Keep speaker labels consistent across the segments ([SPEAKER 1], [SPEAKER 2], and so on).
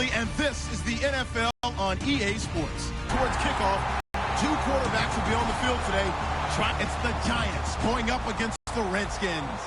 [SPEAKER 1] Riley, and this is the NFL on EA Sports. Towards kickoff, two quarterbacks will be on the field today. It's the Giants going up against the Redskins.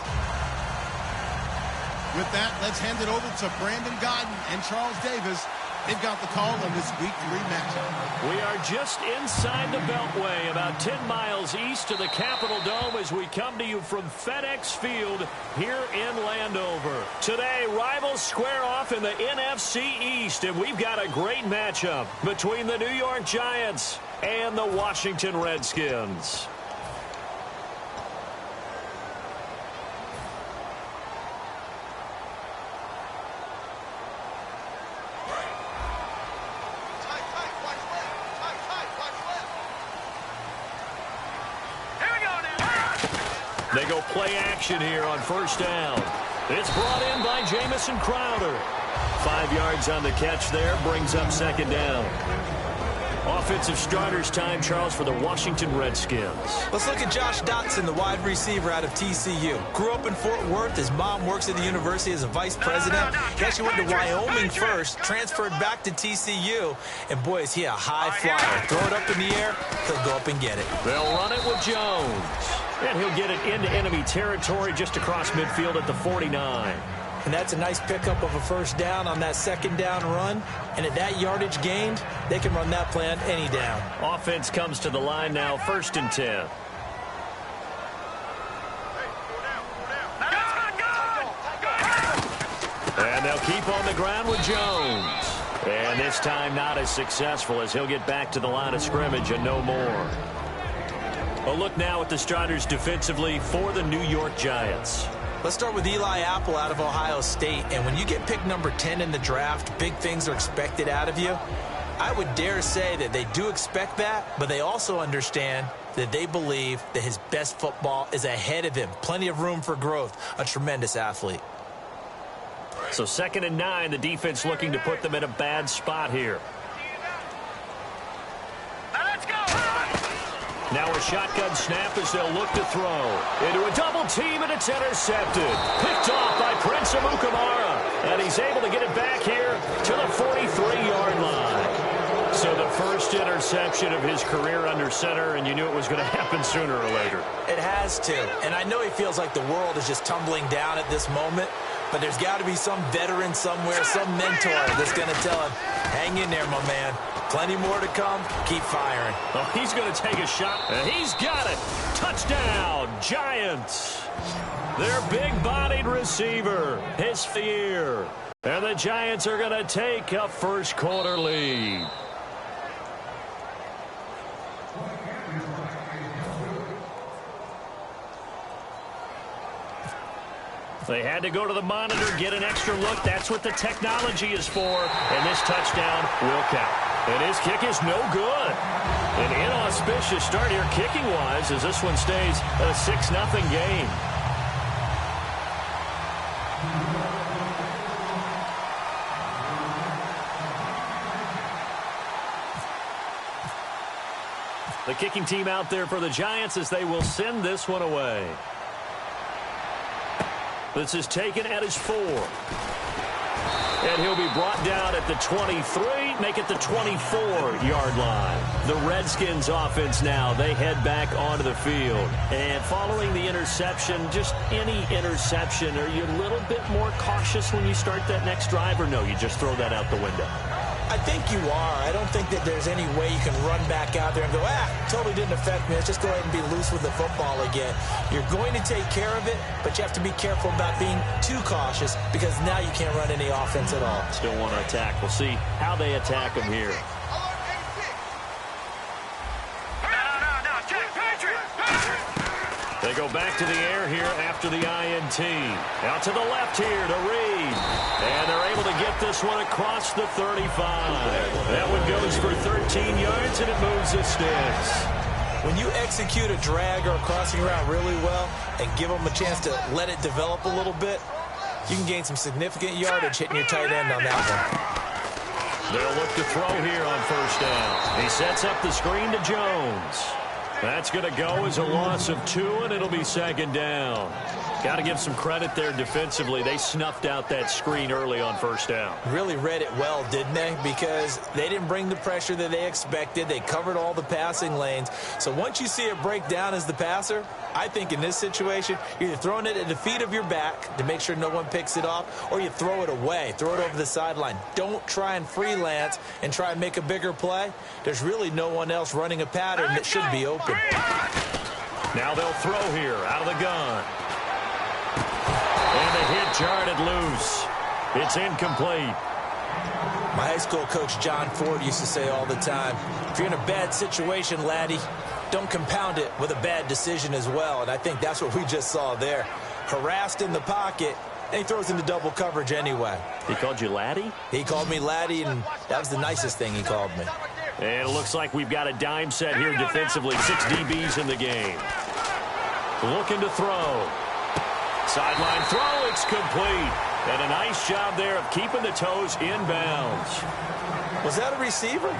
[SPEAKER 1] With that, let's hand it over to Brandon Godden and Charles Davis. They've got the call on this Week 3 matchup. We are just inside the Beltway, about 10 miles east of the Capitol Dome as we come to you from FedEx Field here in Landover. Today, rivals square off in the NFC East, and we've got a great matchup between the New York Giants and the Washington Redskins. They go play action here on first down. It's brought in by Jamison Crowder. 5 yards on the catch there, brings up second down. Offensive starters time, Charles, for the Washington Redskins.
[SPEAKER 2] Let's look at Josh Dotson, the wide receiver out of TCU. Grew up in Fort Worth. His mom works at the university as a vice president. He actually went to Wyoming first, transferred back to TCU, and boy, is he a high flyer. Throw it up in the air, he'll go up and get it.
[SPEAKER 3] They'll run it with Jones. And he'll get it into enemy territory just across midfield at the 49.
[SPEAKER 2] And that's a nice pickup of a first down on that second down run. And at that yardage gained, they can run that play on any down.
[SPEAKER 3] Offense comes to the line now, 1st and 10. And they'll keep on the ground with Jones. And this time not as successful as he'll get back to the line of scrimmage and no more. A look now at the starters defensively for the New York Giants.
[SPEAKER 2] Let's start with Eli Apple out of Ohio State. And when you get picked number 10 in the draft, big things are expected out of you. I would dare say that they do expect that, but they also understand that they believe that his best football is ahead of him. Plenty of room for growth. A tremendous athlete.
[SPEAKER 3] So 2nd and 9, the defense looking to put them in a bad spot here. Now a shotgun snap as they'll look to throw. Into a double team, and it's intercepted. Picked off by Prince Amukamara. And he's able to get it back here to the 43-yard line. So the first interception of his career under center, and you knew it was going to happen sooner or later.
[SPEAKER 2] It has to. And I know he feels like the world is just tumbling down at this moment. But there's got to be some veteran somewhere, some mentor that's going to tell him, hang in there, my man. Plenty more to come. Keep firing.
[SPEAKER 3] Oh, he's going to take a shot, and he's got it. Touchdown, Giants. Their big-bodied receiver, his fear. And the Giants are going to take a first-quarter lead. They had to go to the monitor, get an extra look. That's what the technology is for. And this touchdown will count. And his kick is no good. An inauspicious start here kicking-wise as this one stays a 6-0 game. The kicking team out there for the Giants as they will send this one away. This is taken at his 4. And he'll be brought down at the 23, make it the 24-yard line. The Redskins offense now, they head back onto the field. And following the interception, just any interception, are you a little bit more cautious when you start that next drive, or no, you just throw that out the window?
[SPEAKER 2] I think you are. I don't think that there's any way you can run back out there and go, totally didn't affect me. Let's just go ahead and be loose with the football again. You're going to take care of it, but you have to be careful about being too cautious because now you can't run any offense at all.
[SPEAKER 3] Still want to attack. We'll see how they attack him here. They go back to the air here after the INT. Out to the left here to Reed. And they're able to get this one across the 35. That one goes for 13 yards, and it moves the sticks.
[SPEAKER 2] When you execute a drag or a crossing route really well and give them a chance to let it develop a little bit, you can gain some significant yardage hitting your tight end on that one.
[SPEAKER 3] They'll look to throw here on first down. He sets up the screen to Jones. That's going to go as a loss of 2, and it'll be second down. Got to give some credit there defensively. They snuffed out that screen early on first down.
[SPEAKER 2] Really read it well, didn't they? Because they didn't bring the pressure that they expected. They covered all the passing lanes. So once you see it break down as the passer, I think in this situation, you're either throwing it at the feet of your back to make sure no one picks it off, or you throw it away, throw it over the sideline. Don't try and freelance and try and make a bigger play. There's really no one else running a pattern that should be open.
[SPEAKER 3] Now they'll throw here out of the gun. And the hit jarred loose. It's incomplete.
[SPEAKER 2] My high school coach John Ford used to say all the time, if you're in a bad situation, laddie, don't compound it with a bad decision as well. And I think that's what we just saw there. Harassed in the pocket, and he throws into double coverage anyway.
[SPEAKER 3] He called you laddie?
[SPEAKER 2] He called me laddie, and that was the nicest thing he called me.
[SPEAKER 3] And it looks like we've got a dime set here defensively. 6 DBs in the game. Looking to throw. Sideline throw, it's complete. And a nice job there of keeping the toes in bounds.
[SPEAKER 2] Was that a receiver?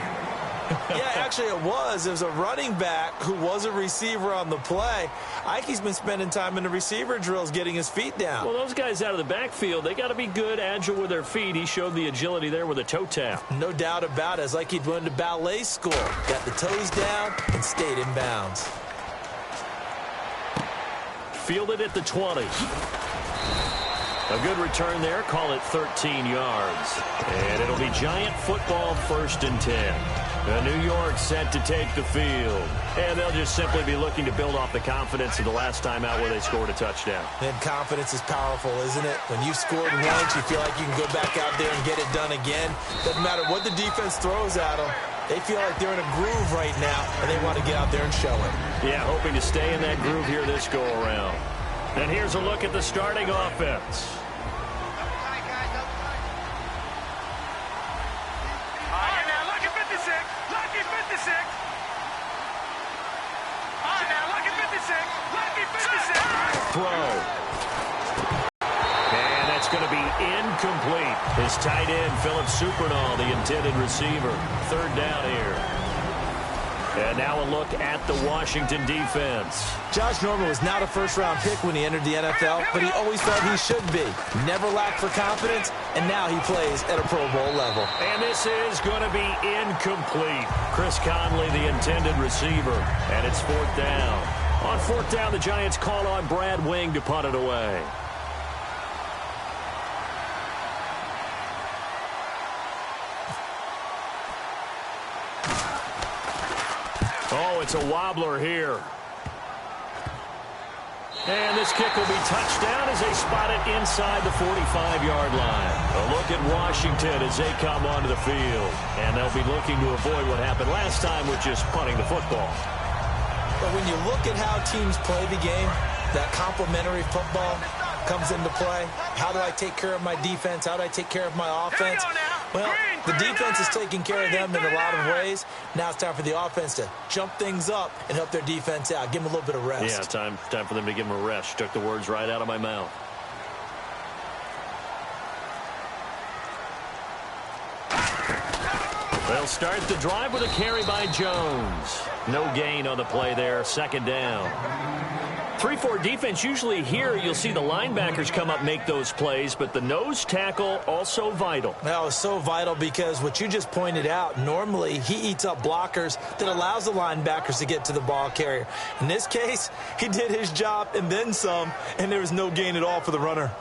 [SPEAKER 2] Yeah, actually it was. It was a running back who was a receiver on the play. Ike's been spending time in the receiver drills getting his feet down.
[SPEAKER 3] Well, those guys out of the backfield, they got to be good, agile with their feet. He showed the agility there with a toe tap.
[SPEAKER 2] No doubt about it. It's like he'd went to ballet school. Got the toes down and stayed in bounds.
[SPEAKER 3] Fielded at the 20. A good return there. Call it 13 yards. And it'll be Giant football, 1st and 10. New York set to take the field. And they'll just simply be looking to build off the confidence of the last time out where they scored a touchdown.
[SPEAKER 2] And confidence is powerful, isn't it? When you've scored once, you feel like you can go back out there and get it done again. Doesn't matter what the defense throws at them. They feel like they're in a groove right now, and they want to get out there and show it.
[SPEAKER 3] Yeah, hoping to stay in that groove here this go-around. And here's a look at the starting offense. Throw. And that's going to be incomplete. His tight end, Philip Supernall, the intended receiver. 3rd down here. And now a look at the Washington defense.
[SPEAKER 2] Josh Norman was not a first-round pick when he entered the NFL, but he always felt he should be. Never lacked for confidence, and now he plays at a Pro Bowl level.
[SPEAKER 3] And this is going to be incomplete. Chris Conley, the intended receiver, and it's 4th down. On 4th down, the Giants call on Brad Wing to punt it away. Oh, it's a wobbler here. And this kick will be touchdown as they spot it inside the 45-yard line. A look at Washington as they come onto the field. And they'll be looking to avoid what happened last time with just punting the football.
[SPEAKER 2] But when you look at how teams play the game, that complementary football comes into play. How do I take care of my defense? How do I take care of my offense? Well, the defense is taking care of them in a lot of ways. Now it's time for the offense to jump things up and help their defense out. Give them a little bit of rest.
[SPEAKER 3] Yeah, time for them to give them a rest. Took the words right out of my mouth. They'll start the drive with a carry by Jones. No gain on the play there. 2nd down. 3-4 defense, usually here you'll see the linebackers come up, make those plays, but the nose tackle also vital.
[SPEAKER 2] That was so vital because what you just pointed out, normally he eats up blockers that allows the linebackers to get to the ball carrier. In this case, he did his job and then some, and there was no gain at all for the runner.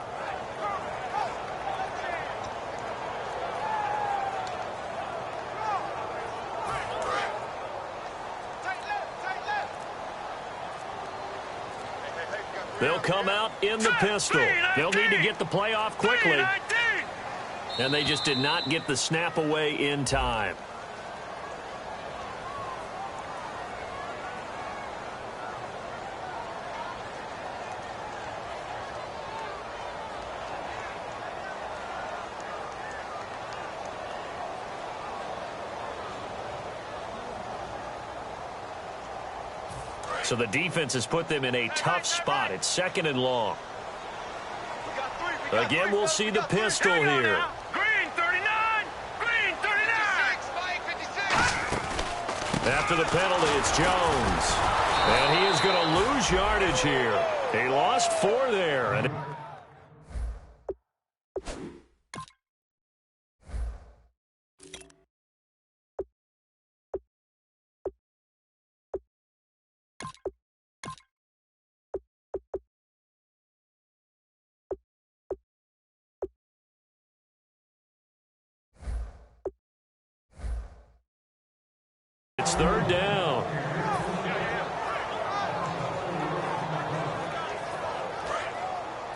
[SPEAKER 3] They'll come out in the pistol. They'll need to get the play off quickly. And they just did not get the snap away in time. So the defense has put them in a tough spot. It's 2nd and long. Again, we'll see the pistol here.
[SPEAKER 4] Green 39! Green 39!
[SPEAKER 3] After the penalty, it's Jones. And he is going to lose yardage here. He lost 4 there. And it's 3rd down.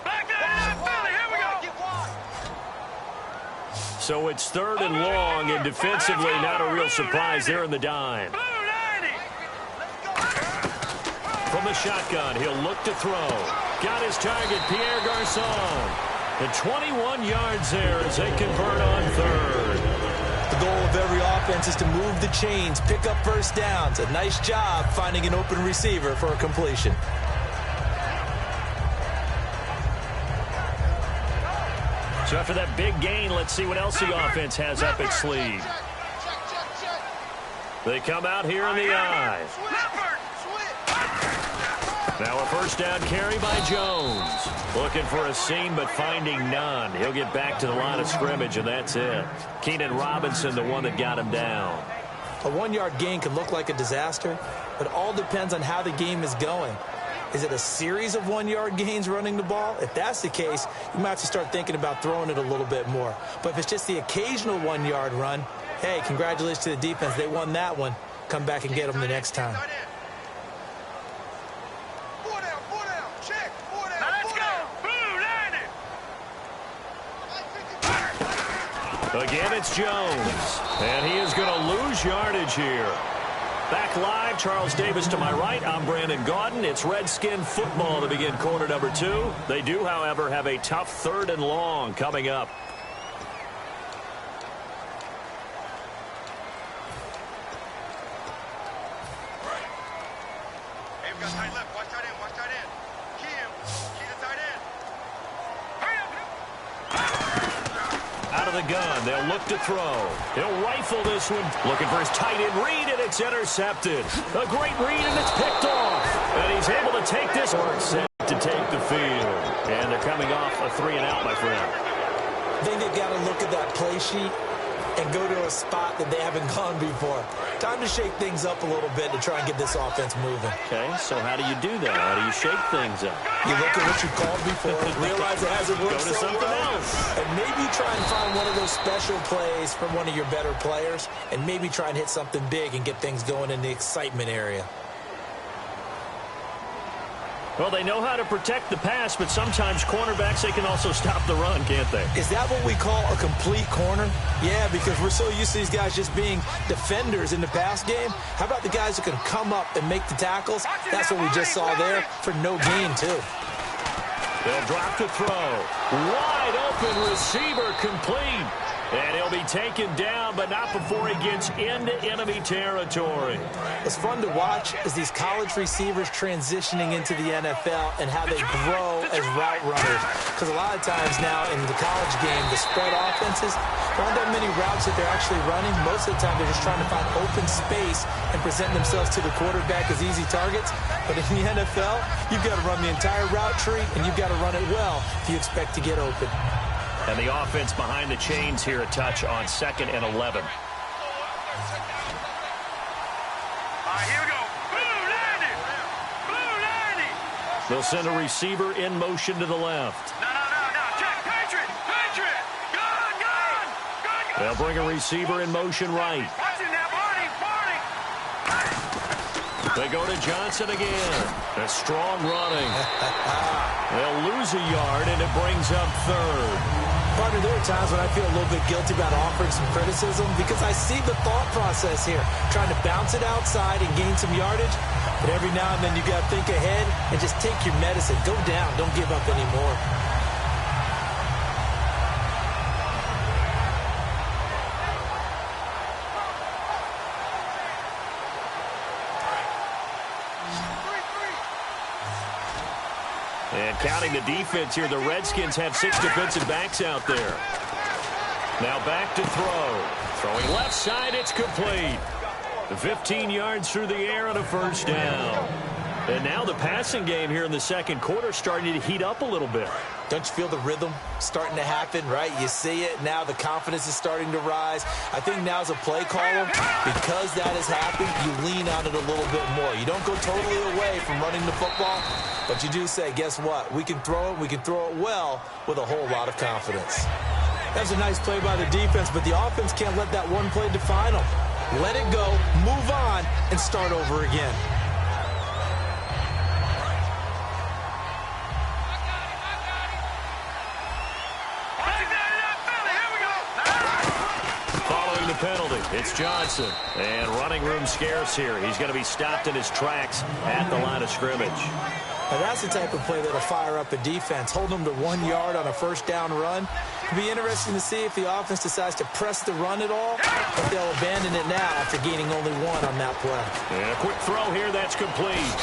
[SPEAKER 4] Back to the Philly. Here we go.
[SPEAKER 3] So it's 3rd and long, and defensively not a real surprise there in the dime.
[SPEAKER 4] Blue 90.
[SPEAKER 3] From the shotgun, he'll look to throw. Got his target, Pierre Garçon. The 21 yards there as they convert on 3rd.
[SPEAKER 2] The goal of every offense is to move the chains, pick up first downs. A nice job finding an open receiver for a completion.
[SPEAKER 3] So after that big gain, let's see what else the offense has up its sleeve. They come out here in the eye. Now a first down carry by Jones. Looking for a seam, but finding none. He'll get back to the line of scrimmage, and that's it. Keenan Robinson, the one that got him down.
[SPEAKER 2] A 1-yard gain can look like a disaster, but it all depends on how the game is going. Is it a series of 1-yard gains running the ball? If that's the case, you might have to start thinking about throwing it a little bit more. But if it's just the occasional 1-yard run, hey, congratulations to the defense. They won that one. Come back and get them the next time.
[SPEAKER 3] Again, it's Jones. And he is going to lose yardage here. Back live, Charles Davis to my right. I'm Brandon Gaudin. It's Redskin football to begin quarter number 2. They do, however, have a tough 3rd and long coming up.
[SPEAKER 4] Hey, we got tight left. Watch tight end. Watch tight end. Key him. Key the tight end.
[SPEAKER 3] Out of the gun, they'll look to throw. He'll rifle this one. Looking for his tight end read, and it's intercepted. A great read, and it's picked off. And he's able to take this one. Set to take the field. And they're coming off a 3-and-out, my friend.
[SPEAKER 2] I think they've got to look at that play sheet and go to a spot that they haven't gone before. Time to shake things up a little bit to try and get this offense moving.
[SPEAKER 3] Okay, so how do you do that? How do you shake things up?
[SPEAKER 2] You look at what you called before, realize it hasn't worked
[SPEAKER 3] Go to
[SPEAKER 2] so
[SPEAKER 3] something
[SPEAKER 2] well,
[SPEAKER 3] else.
[SPEAKER 2] and maybe try and find one of those special plays from one of your better players, and maybe try and hit something big and get things going in the excitement area.
[SPEAKER 3] Well, they know how to protect the pass, but sometimes cornerbacks, they can also stop the run, can't they?
[SPEAKER 2] Is that what we call a complete corner? Yeah, because we're so used to these guys just being defenders in the pass game. How about the guys who can come up and make the tackles? That's what we just saw there for no gain, too.
[SPEAKER 3] They'll drop to throw. Wide open receiver complete. And he'll be taken down, but not before he gets into enemy territory.
[SPEAKER 2] What's fun to watch is these college receivers transitioning into the NFL and how they grow as route runners. Because a lot of times now in the college game, the spread offenses, there aren't that many routes that they're actually running. Most of the time, they're just trying to find open space and present themselves to the quarterback as easy targets. But in the NFL, you've got to run the entire route tree, and you've got to run it well if you expect to get open.
[SPEAKER 3] And the offense behind the chains here a touch on 2nd and 11.
[SPEAKER 4] All right, here we go. Blue 90. Blue 90.
[SPEAKER 3] They'll send a receiver in motion to the left.
[SPEAKER 4] No. Check. Patriot. Gun.
[SPEAKER 3] They'll bring a receiver in motion right.
[SPEAKER 4] Watch it now, Barney.
[SPEAKER 3] They go to Johnson again. A strong running. They'll lose a yard, and it brings up 3rd.
[SPEAKER 2] Partner, there are times when I feel a little bit guilty about offering some criticism because I see the thought process here, trying to bounce it outside and gain some yardage. But every now and then you got to think ahead and just take your medicine. Go down. Don't give up anymore.
[SPEAKER 3] And counting the defense here, the Redskins have 6 defensive backs out there. Now back to throw. Throwing left side, it's complete. 15 yards through the air and a first down. And now the passing game here in the second quarter starting to heat up a little bit.
[SPEAKER 2] Don't you feel the rhythm starting to happen, right? You see it. Now the confidence is starting to rise. I think now as a play caller, because that has happened, you lean on it a little bit more. You don't go totally away from running the football, but you do say, guess what? We can throw it. We can throw it well with a whole lot of confidence. That was a nice play by the defense, but the offense can't let that one play define them. Let it go, move on, and start over again.
[SPEAKER 3] Penalty. It's Johnson. And running room scarce here. He's going to be stopped in his tracks at the line of scrimmage.
[SPEAKER 2] Now that's the type of play that'll fire up a defense. Hold them to 1 yard on a first down run. It'll be interesting to see if the offense decides to press the run at all, but they'll abandon it now after gaining only one on that play.
[SPEAKER 3] And a quick throw here. That's complete.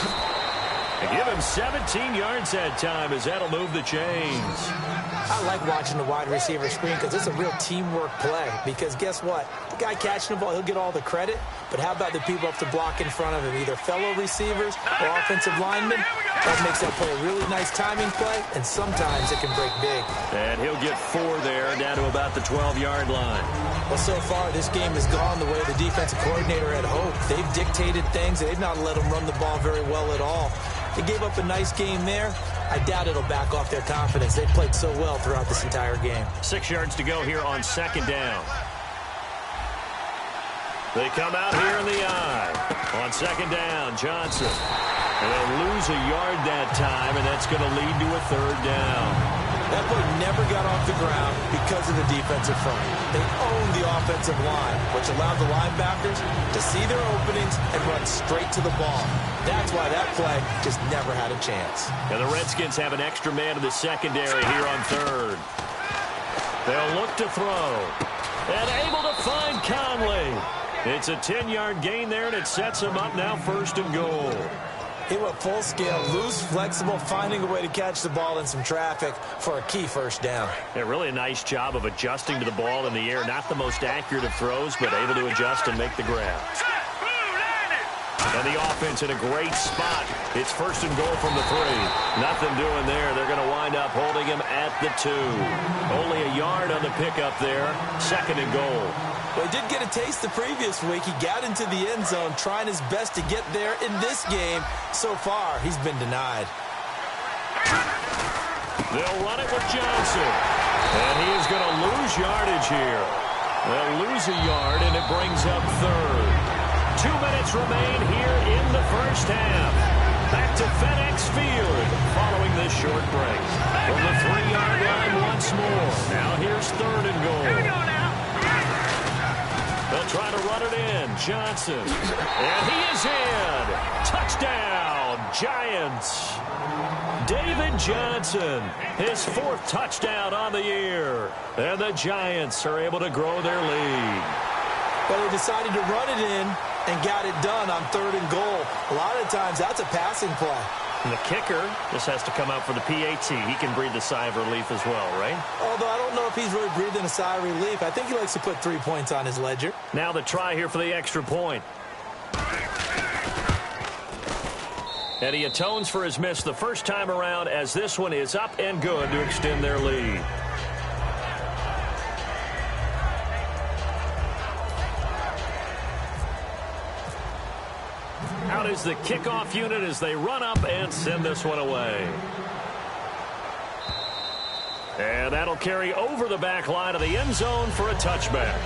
[SPEAKER 3] They give him 17 yards that time as that'll move the chains.
[SPEAKER 2] I like watching the wide receiver screen because it's a real teamwork play. Because guess what? The guy catching the ball, he'll get all the credit. But how about the people up to block in front of him, either fellow receivers or offensive linemen? That makes that play a really nice timing play, and sometimes it can break big.
[SPEAKER 3] And he'll get 4 there, down to about the 12-yard line.
[SPEAKER 2] Well, so far, this game has gone the way the defensive coordinator had hoped. They've dictated things. They've not let them run the ball very well at all. They gave up a nice game there. I doubt it'll back off their confidence. They've played so well throughout this entire game.
[SPEAKER 3] 6 yards to go here on second down. They come out here in the eye. On second down, Johnson. And they'll lose a yard that time, and that's going to lead to a third down.
[SPEAKER 2] That play never got off the ground because of the defensive front. They owned the offensive line, which allowed the linebackers to see their openings and run straight to the ball. That's why that play just never had a chance.
[SPEAKER 3] And the Redskins have an extra man in the secondary here on third. They'll look to throw. And able to find Conley. It's a 10-yard gain there, and it sets him up now first and goal.
[SPEAKER 2] He went full scale, loose, flexible, finding a way to catch the ball in some traffic for a key first down.
[SPEAKER 3] Yeah, really a nice job of adjusting to the ball in the air. Not the most accurate of throws, but able to adjust and make the grab. And the offense in a great spot. It's first and goal from the 3. Nothing doing there. They're going to wind up holding him at the 2. Only a yard on the pickup there. Second and goal.
[SPEAKER 2] Well, he did get a taste the previous week. He got into the end zone trying his best to get there in this game. So far, he's been denied.
[SPEAKER 3] They'll run it with Johnson. And he is going to lose yardage here. They'll lose a yard, and it brings up third. 2 minutes remain here in the first half. Back to FedEx Field following this short break. From the 3-yard line once more. Now here's third and goal.
[SPEAKER 4] Here we go now.
[SPEAKER 3] They'll try to run it in. Johnson. And he is in. Touchdown, Giants. David Johnson, his 4th touchdown on the year. And the Giants are able to grow their lead.
[SPEAKER 2] Well, they decided to run it in and got it done on third and goal. A lot of times, that's a passing play.
[SPEAKER 3] And the kicker just has to come out for the PAT. He can breathe a sigh of relief as well, right?
[SPEAKER 2] Although I don't know if he's really breathing a sigh of relief. I think he likes to put 3 points on his ledger.
[SPEAKER 3] Now the try here for the extra point. And he atones for his miss the first time around as this one is up and good to extend their lead. Out is the kickoff unit as they run up and send this one away. And that'll carry over the back line of the end zone for a touchback.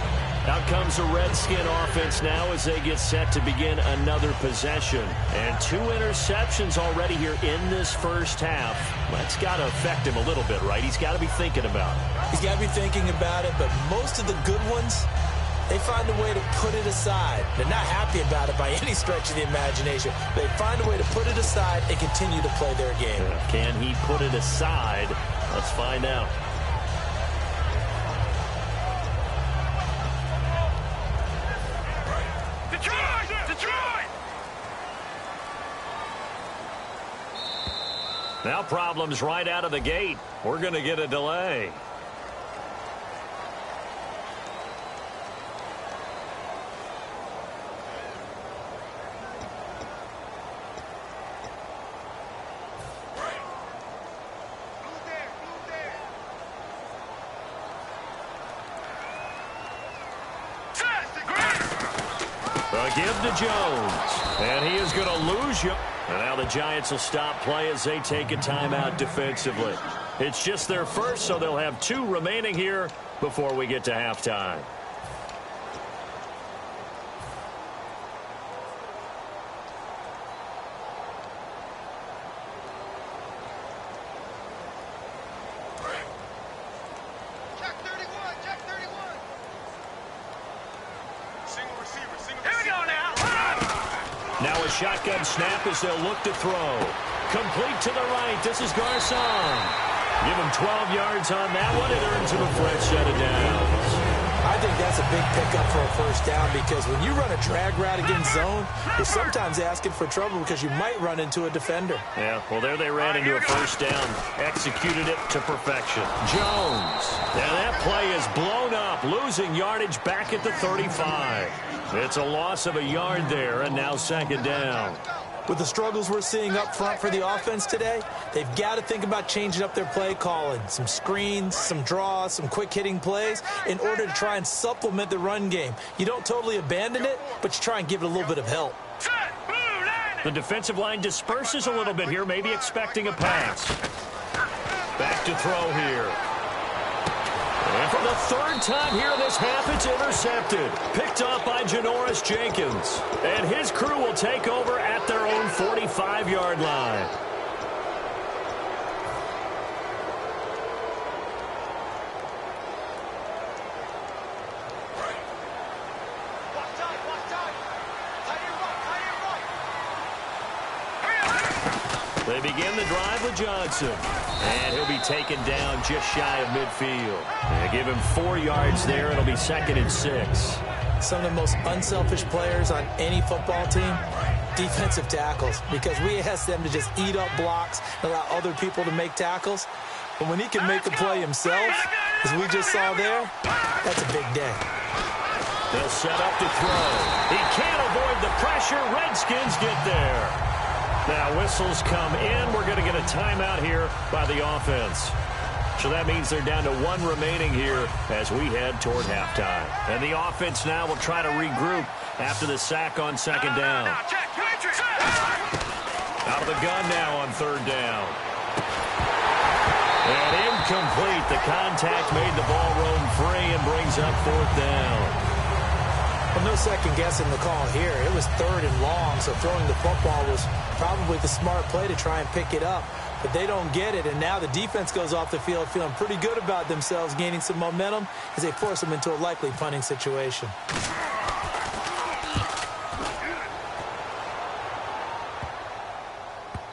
[SPEAKER 3] Out comes the Redskin offense now as they get set to begin another possession. And 2 interceptions already here in this first half. That's got to affect him a little bit, right? He's got to be thinking about it.
[SPEAKER 2] He's got to be thinking about it, but most of the good ones, they find a way to put it aside. They're not happy about it by any stretch of the imagination. They find a way to put it aside and continue to play their game.
[SPEAKER 3] Can he put it aside? Let's find out.
[SPEAKER 4] Detroit!
[SPEAKER 3] Now problems right out of the gate. We're going to get a delay. A give to Jones. And he is going to lose you. And now the Giants will stop play as they take a timeout defensively. It's just their first, so they'll have 2 remaining here before we get to halftime. Now a shotgun snap as they'll look to throw. Complete to the right. This is Garcon. Give him 12 yards on that one. It earns him a fresh set of downs.
[SPEAKER 2] I think that's a big pickup for a first down because when you run a drag route against zone, you're sometimes asking for trouble because you might run into a defender.
[SPEAKER 3] Yeah, well, there they ran into a first down. Executed it to perfection. Jones. And that play is blown up, losing yardage back at the 35. It's a loss of a yard there, and now second down.
[SPEAKER 2] With the struggles we're seeing up front for the offense today, they've got to think about changing up their play calling. Some screens, some draws, some quick-hitting plays in order to try and supplement the run game. You don't totally abandon it, but you try and give it a little bit of help.
[SPEAKER 3] The defensive line disperses a little bit here, maybe expecting a pass. Back to throw here. And for the 3rd time here in this half, it's intercepted. Picked off by Janoris Jenkins. And his crew will take over at their own 45-yard line. They begin the drive with Johnson. And he'll be taken down just shy of midfield. They give him 4 yards there. It'll be 2nd and 6.
[SPEAKER 2] Some of the most unselfish players on any football team, defensive tackles, because we ask them to just eat up blocks and allow other people to make tackles. But when he can make the play himself, as we just saw there, that's a big day.
[SPEAKER 3] They'll set up to throw. He can't avoid the pressure. Redskins get there. Now whistles come in. We're going to get a timeout here by the offense. So that means they're down to 1 remaining here as we head toward halftime. And the offense now will try to regroup after the sack on 2nd down. Out of the gun now on 3rd down. And incomplete. The contact made the ball roam free and brings up 4th down.
[SPEAKER 2] Well, no second guessing the call here. It was 3rd and long, so throwing the football was probably the smart play to try and pick it up. But they don't get it, and now the defense goes off the field feeling pretty good about themselves, gaining some momentum as they force them into a likely punting situation.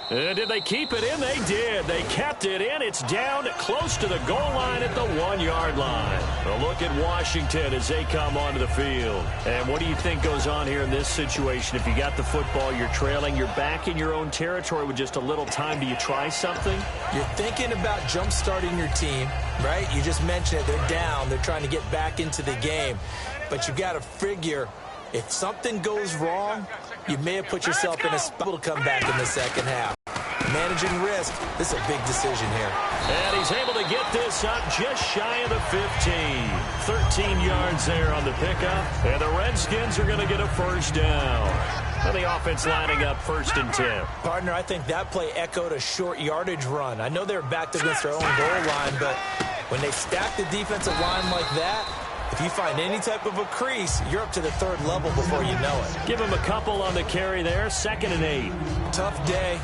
[SPEAKER 3] And did they keep it in? They did. They kept it in. It's down close to the goal line at the 1-yard line. A look at Washington as they come onto the field. And what do you think goes on here in this situation? If you got the football, you're trailing, you're back in your own territory with just a little time. Do you try something?
[SPEAKER 2] You're thinking about jump-starting your team, right? You just mentioned it. They're down. They're trying to get back into the game. But you got to figure if something goes wrong, you may have put yourself in a spot to come back in the second half. Managing risk, this is a big decision here.
[SPEAKER 3] And he's able to get this up just shy of the 15. 13 yards there on the pickup. And the Redskins are going to get a first down. And the offense lining up 1st and 10.
[SPEAKER 2] Partner, I think that play echoed a short yardage run. I know they're backed against their own goal line, but when they stack the defensive line like that, if you find any type of a crease, you're up to the 3rd level before you know it.
[SPEAKER 3] Give him a couple on the carry there. 2nd and 8.
[SPEAKER 2] Tough day.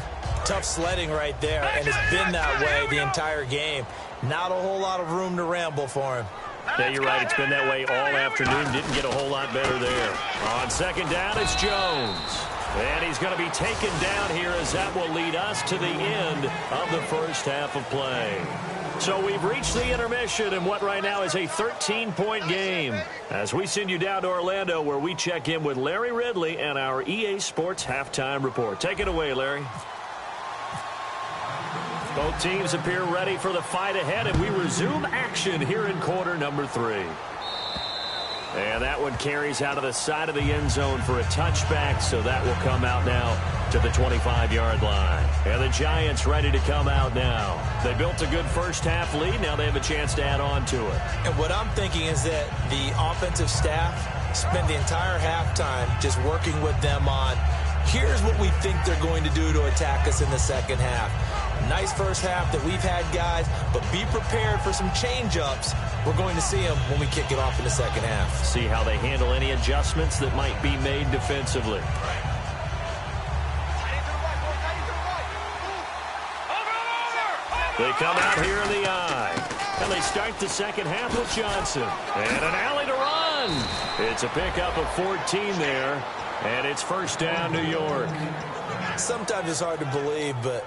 [SPEAKER 2] Tough sledding right there, and it's been that way the entire game. Not a whole lot of room to ramble for him.
[SPEAKER 3] Yeah, you're right. It's been that way all afternoon. Didn't get a whole lot better there. On 2nd down, it's Jones. And he's going to be taken down here as that will lead us to the end of the first half of play. So we've reached the intermission in what right now is a 13-point game as we send you down to Orlando where we check in with Larry Ridley and our EA Sports Halftime Report. Take it away, Larry. Both teams appear ready for the fight ahead, and we resume action here in quarter number 3. And that one carries out of the side of the end zone for a touchback, so that will come out now to the 25-yard line. And the Giants ready to come out now. They built a good first-half lead. Now they have a chance to add on to it.
[SPEAKER 2] And what I'm thinking is that the offensive staff spent the entire halftime just working with them on, here's what we think they're going to do to attack us in the second half. Nice first half that we've had, guys, but be prepared for some change-ups. We're going to see them when we kick it off in the second half.
[SPEAKER 3] See how they handle any adjustments that might be made defensively. They come out here in the eye. And they start the second half with Johnson. And an alley to run. It's a pickup of 14 there. And it's first down, New York.
[SPEAKER 2] Sometimes it's hard to believe, but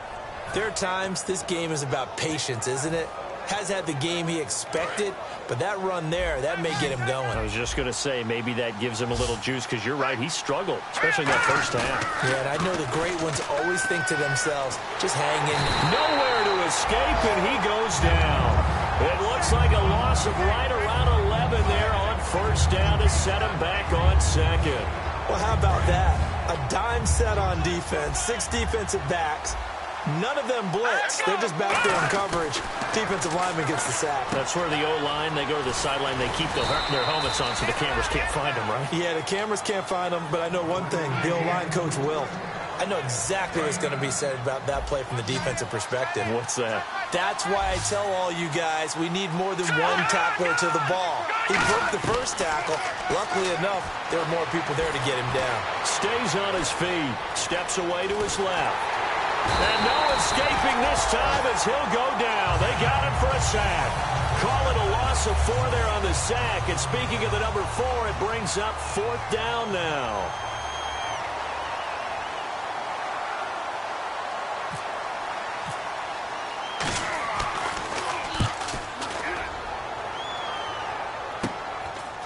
[SPEAKER 2] there are times this game is about patience, isn't it? Has had the game he expected, but that run there, that may get him going.
[SPEAKER 3] I was just going to say, maybe that gives him a little juice, because you're right, he struggled, especially in that first half.
[SPEAKER 2] Yeah, and I know the great ones always think to themselves, just hang in.
[SPEAKER 3] Nowhere to escape, and he goes down. It looks like a loss of right around 11 there on first down to set him back on second.
[SPEAKER 2] Well, how about that? A dime set on defense, 6 defensive backs. None of them blitz. They're just back there in coverage. Defensive lineman gets the sack.
[SPEAKER 3] That's where the O-line, they go to the sideline, they keep their helmets on so the cameras can't find them, right?
[SPEAKER 2] Yeah, the cameras can't find them, but I know one thing. The O-line coach will. I know exactly what's going to be said about that play from the defensive perspective.
[SPEAKER 3] What's that?
[SPEAKER 2] That's why I tell all you guys we need more than one tackler to the ball. He broke the first tackle. Luckily enough, there were more people there to get him down.
[SPEAKER 3] Stays on his feet. Steps away to his left. And no escaping this time as he'll go down. They got him for a sack. Call it a loss of 4 there on the sack. And speaking of the number 4, it brings up 4th down now.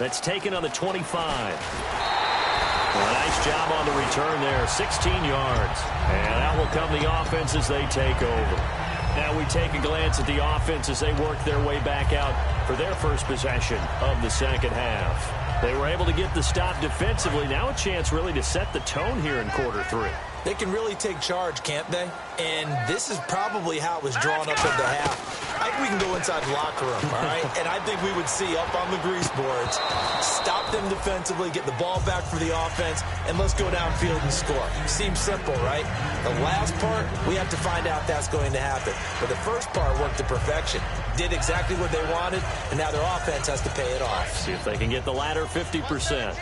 [SPEAKER 3] That's taken on the 25. Well, nice job on the return there, 16 yards. And out will come the offense as they take over. Now we take a glance at the offense as they work their way back out for their first possession of the second half. They were able to get the stop defensively. Now a chance really to set the tone here in quarter 3.
[SPEAKER 2] They can really take charge, can't they? And this is probably how it was drawn up at the half. I think we can go inside the locker room, all right? And I think we would see up on the grease boards, stop them defensively, get the ball back for the offense, and let's go downfield and score. Seems simple, right? The last part, we have to find out if that's going to happen. But the first part worked to perfection. Did exactly what they wanted, and now their offense has to pay it off.
[SPEAKER 3] See if they can get the latter 50%.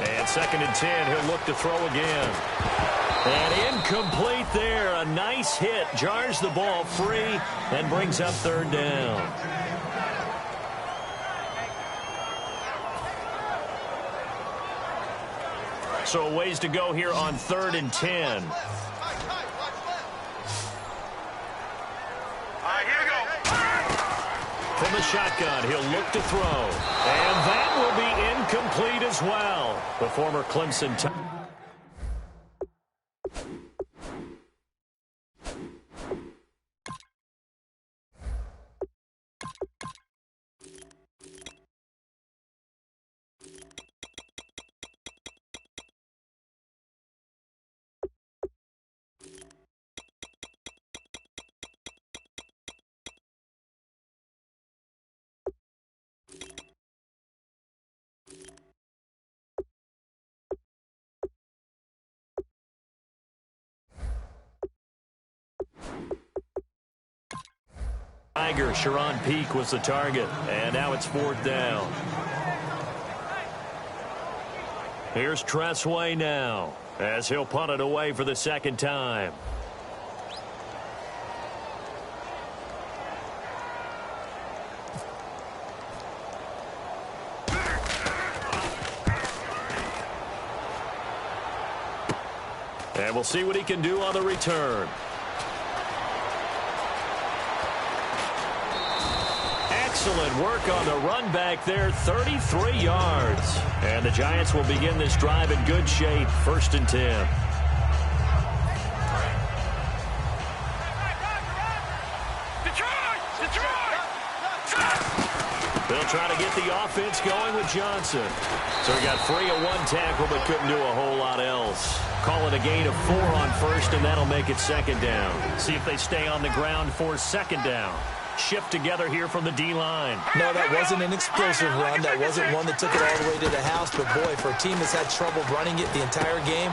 [SPEAKER 3] And 2nd and 10, he'll look to throw again. And incomplete there. A nice hit. Jars the ball free and brings up 3rd down. So a ways to go here on 3rd and 10. From the shotgun, he'll look to throw. And that will be incomplete as well. The former Clemson Tiger, Sharon Peak was the target, and now it's 4th down. Here's Tressway now, as he'll punt it away for the 2nd time. And we'll see what he can do on the return. Excellent work on the run back there, 33 yards. And the Giants will begin this drive in good shape, 1st and 10. They'll They'll try to get the offense going with Johnson. So he got free of one tackle but couldn't do a whole lot else. Call it a gain of 4 on first, and that'll make it second down. See if they stay on the ground for second down. Shift together here from the D-line.
[SPEAKER 2] No, that wasn't an explosive run. That wasn't one that took it all the way to the house. But, boy, for a team that's had trouble running it the entire game,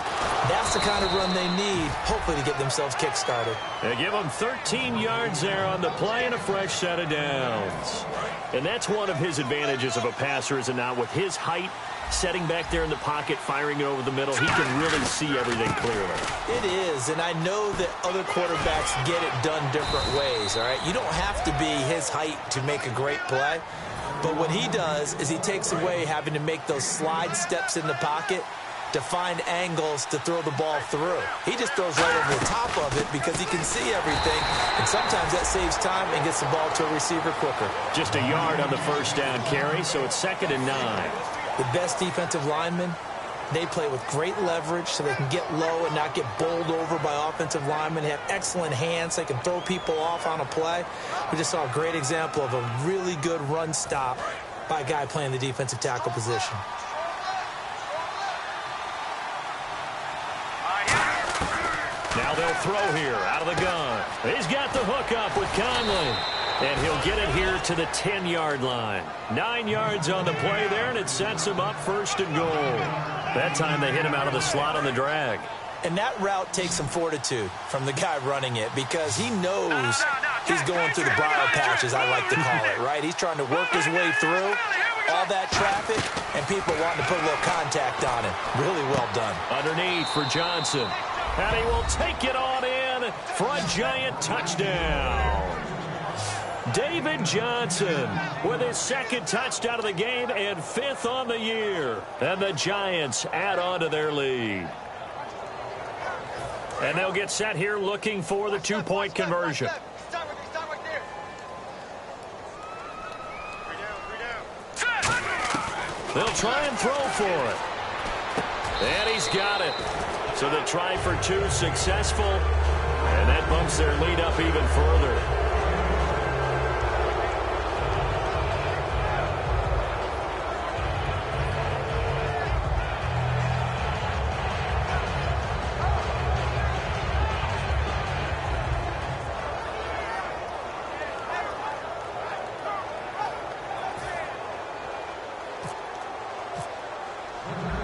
[SPEAKER 2] that's the kind of run they need, hopefully, to get themselves kick-started.
[SPEAKER 3] They give them 13 yards there on the play and a fresh set of downs. And that's one of his advantages of a passer, is it not? With his height, setting back there in the pocket, firing it over the middle, he can really see everything clearly.
[SPEAKER 2] It is, and I know that other quarterbacks get it done different ways, all right? You don't have to be his height to make a great play, but what he does is he takes away having to make those slide steps in the pocket to find angles to throw the ball through. He just throws right over the top of it because he can see everything, and sometimes that saves time and gets the ball to a receiver quicker.
[SPEAKER 3] Just a yard on the first down carry, so it's 2nd and 9.
[SPEAKER 2] The best defensive linemen, they play with great leverage so they can get low and not get bowled over by offensive linemen. They have excellent hands. They can throw people off on a play. We just saw a great example of a really good run stop by a guy playing the defensive tackle position.
[SPEAKER 3] Now they'll throw here out of the gun. He's got the hook up with Conley. And he'll get it here to the 10-yard line. 9 yards on the play there, and it sets him up 1st and goal. That time they hit him out of the slot on the drag.
[SPEAKER 2] And that route takes some fortitude from the guy running it because he knows he's going through the briar patches, I like to call it, right? He's trying to work his way through all that traffic and people wanting to put a little contact on it. Really well done.
[SPEAKER 3] Underneath for Johnson. And he will take it on in for a Giant touchdown. David Johnson with his 2nd touchdown of the game and 5th on the year. And the Giants add on to their lead. And they'll get set here looking for the 2-point conversion.
[SPEAKER 4] Stop right there.
[SPEAKER 3] They'll try and throw for it. And he's got it. So the try for 2 successful. And that bumps their lead up even further.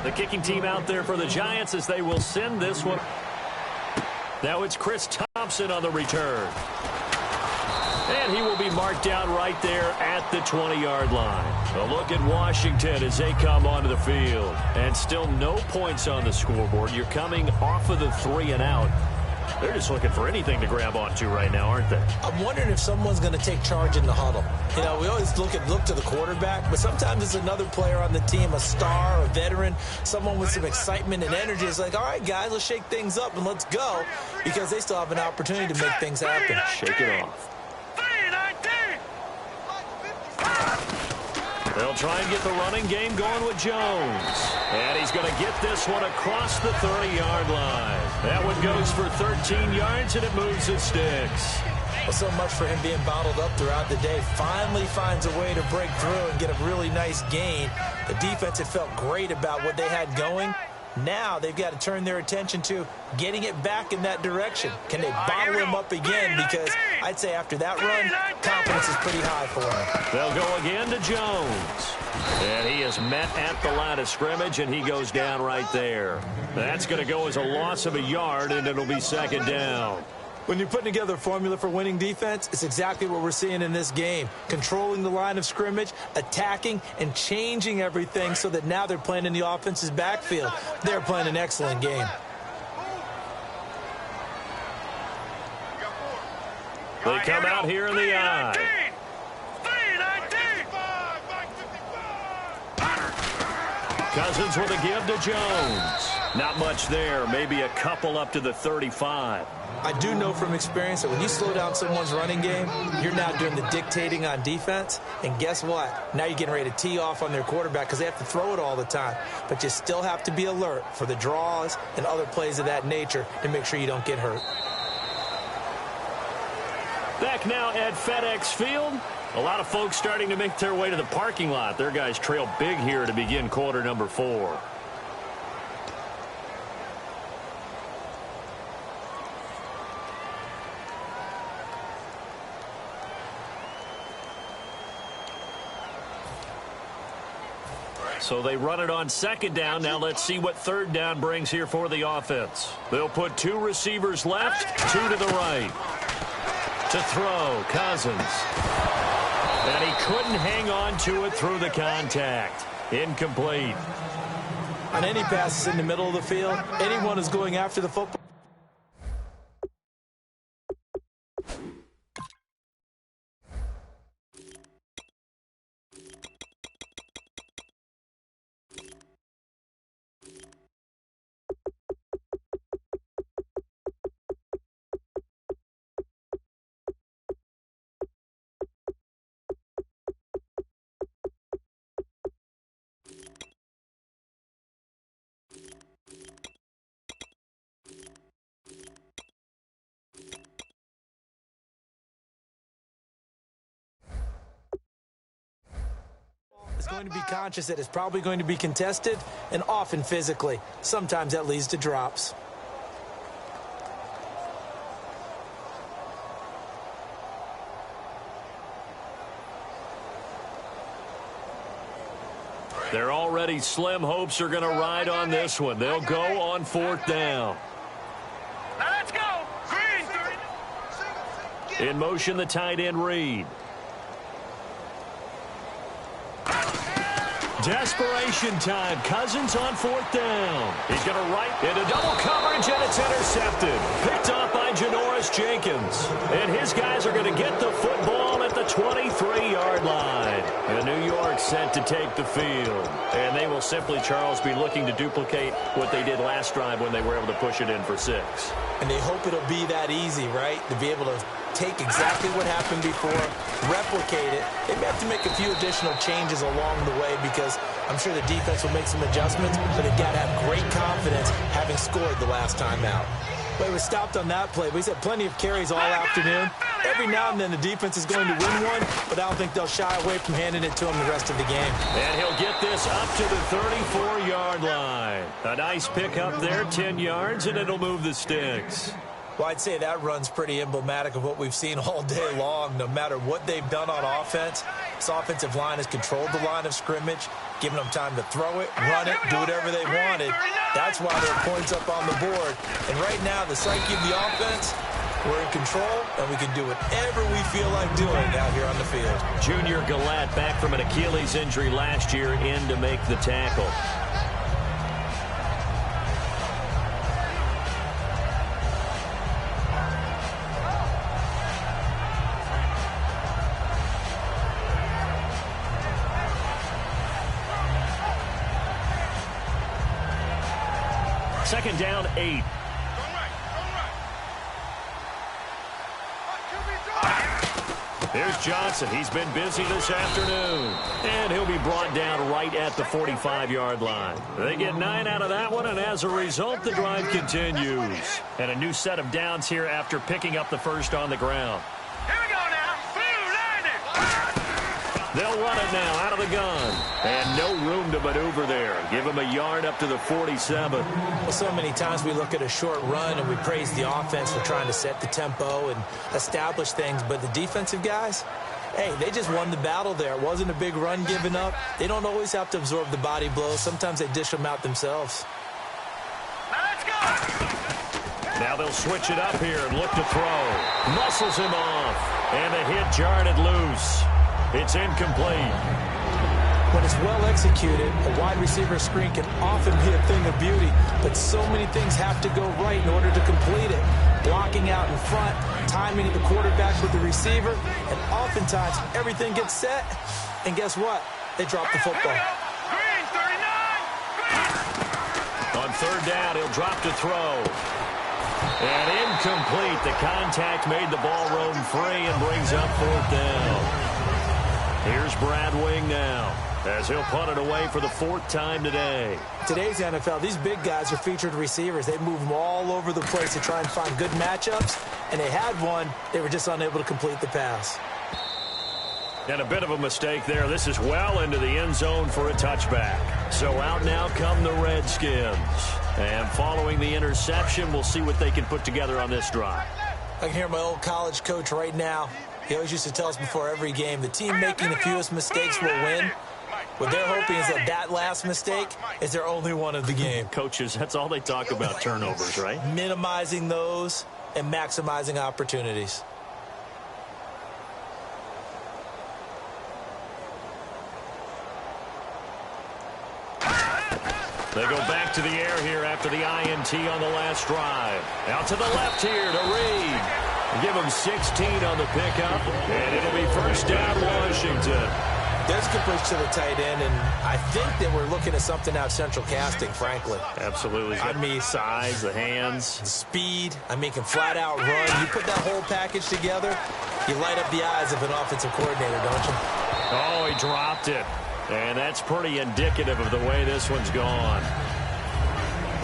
[SPEAKER 3] The kicking team out there for the Giants as they will send this one. Now it's Chris Thompson on the return. And he will be marked down right there at the 20-yard line. A look at Washington as they come onto the field. And still no points on the scoreboard. You're coming off of the 3 and out. They're just looking for anything to grab onto right now, aren't they?
[SPEAKER 2] I'm wondering if someone's going to take charge in the huddle. You know, we always look to the quarterback, but sometimes it's another player on the team, a star, a veteran, someone with some excitement and energy. It's like, all right, guys, let's shake things up and let's go, because they still have an opportunity to make things happen.
[SPEAKER 3] Shake it off. They'll try and get the running game going with Jones. And he's going to get this one across the 30-yard line. That one goes for 13 yards, and it moves the sticks.
[SPEAKER 2] Well, so much for him being bottled up throughout the day. Finally finds a way to break through and get a really nice gain. The defense had felt great about what they had going. Now they've got to turn their attention to getting it back in that direction. Can they bottle him up again? Because I'd say after that run, confidence is pretty high for him.
[SPEAKER 3] They'll go again to Jones. And he is met at the line of scrimmage, and he goes down right there. That's going to go as a loss of a yard, and it'll be 2nd down.
[SPEAKER 2] When you're putting together a formula for winning defense, it's exactly what we're seeing in this game. Controlling the line of scrimmage, attacking, and changing everything so that now they're playing in the offense's backfield. They're playing an excellent game.
[SPEAKER 3] They come out here in the eye. Cousins with a give to Jones. Not much there. Maybe a couple up to the 35.
[SPEAKER 2] I do know from experience that when you slow down someone's running game, you're now doing the dictating on defense. And guess what? Now you're getting ready to tee off on their quarterback because they have to throw it all the time. But you still have to be alert for the draws and other plays of that nature to make sure you don't get hurt.
[SPEAKER 3] Back now at FedEx Field. A lot of folks starting to make their way to the parking lot. Their guys trail big here to begin quarter number 4. So they run it on second down. Now let's see what third down brings here for the offense. They'll put 2 receivers left, 2 to the right. To throw, Cousins. And he couldn't hang on to it through the contact. Incomplete.
[SPEAKER 2] On any passes in the middle of the field, anyone who's going after the football. Is going to be conscious that it's probably going to be contested and often physically. Sometimes that leads to drops.
[SPEAKER 3] They're already slim hopes are going to ride on this one. They'll go on 4th down.
[SPEAKER 4] Now let's go. Green.
[SPEAKER 3] In motion, the tight end Reed. Desperation time. Cousins on 4th down. He's going to right into double coverage, and it's intercepted. Picked off by Janoris Jenkins. And his guys are going to get the football at the 23-yard line. And New York set to take the field. And they will simply, Charles, be looking to duplicate what they did last drive when they were able to push it in for 6.
[SPEAKER 2] And they hope it'll be that easy, right? To be able to take exactly what happened before, replicate it. They may have to make a few additional changes along the way because I'm sure the defense will make some adjustments, but they've got to have great confidence having scored the last time out. Well, he was stopped on that play, but he's had plenty of carries all afternoon. Every now and then the defense is going to win one, but I don't think they'll shy away from handing it to him the rest of the game.
[SPEAKER 3] And he'll get this up to the 34-yard line. A nice pick up there, 10 yards, and it'll move the sticks.
[SPEAKER 2] Well, I'd say that run's pretty emblematic of what we've seen all day long. No matter what they've done on offense, this offensive line has controlled the line of scrimmage, given them time to throw it, run it, do whatever they wanted. That's why there are points up on the board. And right now, the psyche of the offense, we're in control, and we can do whatever we feel like doing out here on the field.
[SPEAKER 3] Junior Galat, back from an Achilles injury last year, in to make the tackle. Second down, 8. Here's Johnson. He's been busy this afternoon. And he'll be brought down right at the 45-yard line. They get 9 out of that one, and as a result, the drive continues. And a new set of downs here after picking up the first on the ground.
[SPEAKER 4] Here we go now.
[SPEAKER 3] They'll run it now out of the gun. And no room to maneuver there. Give him a yard up to the 47.
[SPEAKER 2] Well, so many times we look at a short run and we praise the offense for trying to set the tempo and establish things. But the defensive guys, hey, they just won the battle there. It wasn't a big run given up. They don't always have to absorb the body blows. Sometimes they dish them out themselves.
[SPEAKER 4] Let's go.
[SPEAKER 3] Now they'll switch it up here and look to throw. Muscles him off. And the hit jarred it loose. It's incomplete.
[SPEAKER 2] When it's well executed, a wide receiver screen can often be a thing of beauty, but so many things have to go right in order to complete it. Blocking out in front, timing the quarterback with the receiver, and oftentimes everything gets set, and guess what? They drop the football.
[SPEAKER 4] Green, 39.
[SPEAKER 3] On third down, he'll drop to throw. And incomplete. The contact made the ball roam free and brings up 4th down. Here's Brad Wing now, as he'll punt it away for the 4th time today.
[SPEAKER 2] Today's NFL, these big guys are featured receivers. They move them all over the place to try and find good matchups, and they had one. They were just unable to complete the pass.
[SPEAKER 3] And a bit of a mistake there. This is well into the end zone for a touchback. So out now come the Redskins. And following the interception, we'll see what they can put together on this drive.
[SPEAKER 2] I can hear my old college coach right now. He always used to tell us before every game, the team making the fewest mistakes will win. What they're hoping is that last mistake is their only one of the game.
[SPEAKER 3] Coaches, that's all they talk about, turnovers, right?
[SPEAKER 2] Minimizing those and maximizing opportunities.
[SPEAKER 3] They go back to the air here after the INT on the last drive. Out to the left here to Reed. Give him 16 on the pickup, and it'll be first down Washington.
[SPEAKER 2] There's a push to the tight end, and I think that we're looking at something out central casting, frankly.
[SPEAKER 3] Absolutely. I mean, size, the hands.
[SPEAKER 2] The speed. I mean, can flat out run. You put that whole package together, you light up the eyes of an offensive coordinator, don't you?
[SPEAKER 3] Oh, he dropped it. And that's pretty indicative of the way this one's gone.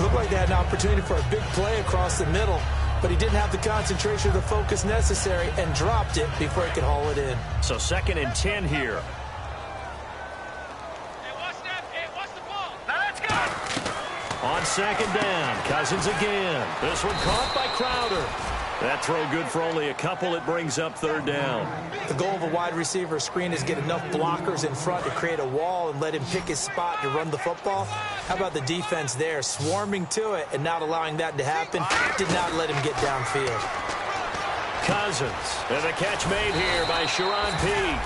[SPEAKER 2] Looked like they had an opportunity for a big play across the middle, but he didn't have the concentration or the focus necessary and dropped it before he could haul it in.
[SPEAKER 3] So 2nd and 10 here. On 2nd down, Cousins again. This one caught by Crowder. That throw good for only a couple. It brings up 3rd down.
[SPEAKER 2] The goal of a wide receiver screen is get enough blockers in front to create a wall and let him pick his spot to run the football. How about the defense there, swarming to it and not allowing that to happen? Did not let him get downfield.
[SPEAKER 3] Cousins, and the catch made here by Sharon Peak.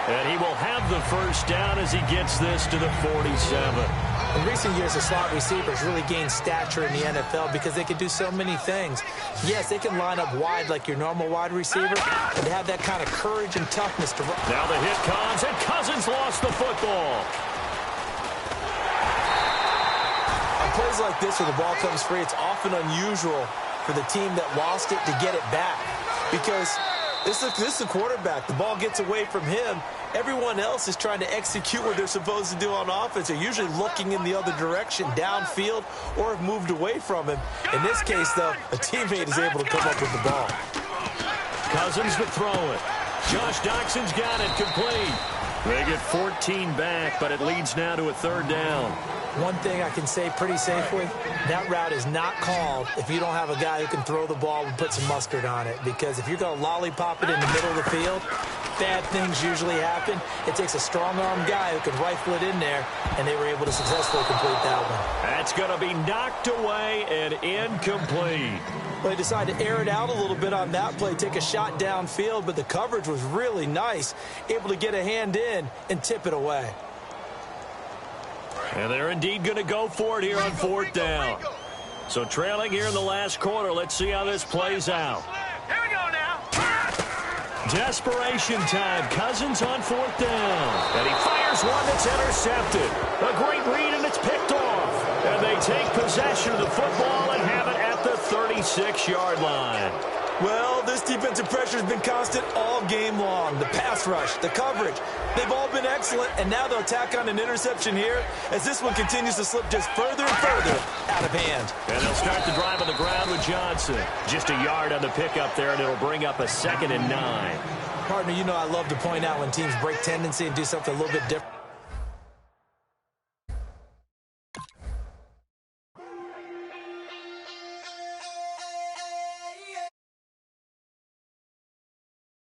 [SPEAKER 3] And he will have the first down as he gets this to the 47.
[SPEAKER 2] In recent years, the slot receivers really gained stature in the NFL because they can do so many things. Yes, they can line up wide like your normal wide receiver, but they have that kind of courage and toughness to run.
[SPEAKER 3] Now the hit comes, and Cousins lost the football.
[SPEAKER 2] On plays like this where the ball comes free, it's often unusual for the team that lost it to get it back because this is the quarterback. The ball gets away from him. Everyone else is trying to execute what they're supposed to do on offense. They're usually looking in the other direction, downfield, or have moved away from him. In this case, though, a teammate is able to come up with the ball.
[SPEAKER 3] Cousins to throw it. Josh Doxson's got it complete. They get 14 back, but it leads now to a 3rd down.
[SPEAKER 2] One thing I can say pretty safely, that route is not called if you don't have a guy who can throw the ball and put some mustard on it. Because if you're going to lollipop it in the middle of the field, bad things usually happen. It takes a strong-arm guy who can rifle it in there, and they were able to successfully complete that one.
[SPEAKER 3] That's going to be knocked away and incomplete.
[SPEAKER 2] Well, they decided to air it out a little bit on that play, take a shot downfield, but the coverage was really nice, able to get a hand in and tip it away.
[SPEAKER 3] And they're indeed going to go for it here on 4th down. So trailing here in the last quarter, let's see how this plays out.
[SPEAKER 4] Here we go now.
[SPEAKER 3] Desperation time. Cousins on 4th down. And he fires one that's intercepted. A great read, and it's picked off. And they take possession of the football and have it at the 36-yard line.
[SPEAKER 2] Well, this defensive pressure has been constant all game long. The pass rush, the coverage, they've all been excellent, and now they'll tack on an interception here as this one continues to slip just further and further out of hand.
[SPEAKER 3] And they'll start the drive on the ground with Johnson. Just a yard on the pickup there, and it'll bring up a 2nd and 9.
[SPEAKER 2] Partner, you know I love to point out when teams break tendency and do something a little bit different.